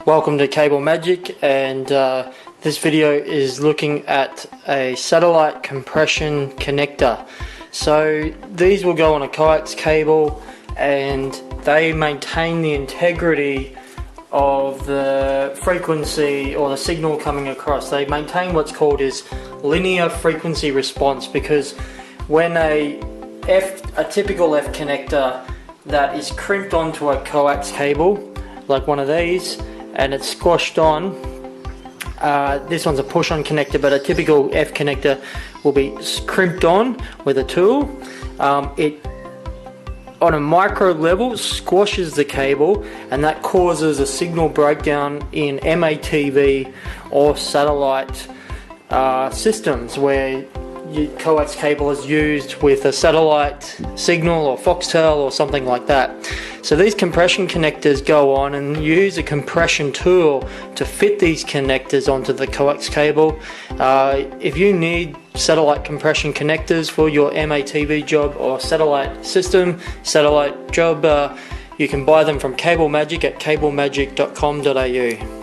Welcome to Cable Magic, and this video is looking at a satellite compression connector. So these will go on a coax cable and they maintain the integrity of the frequency or the signal coming across. They maintain what's called is linear frequency response, because when a typical F connector that is crimped onto a coax cable like one of these and it's squashed on, this one's a push-on connector, but a typical F connector will be crimped on with a tool. It on a micro level squashes the cable, and that causes a signal breakdown in MATV or satellite systems where your coax cable is used with a satellite signal or Foxtel or something like that. So these compression connectors go on and use a compression tool to fit these connectors onto the coax cable. If you need satellite compression connectors for your MATV job or satellite system, satellite job, you can buy them from Cable Magic at cablemagic.com.au.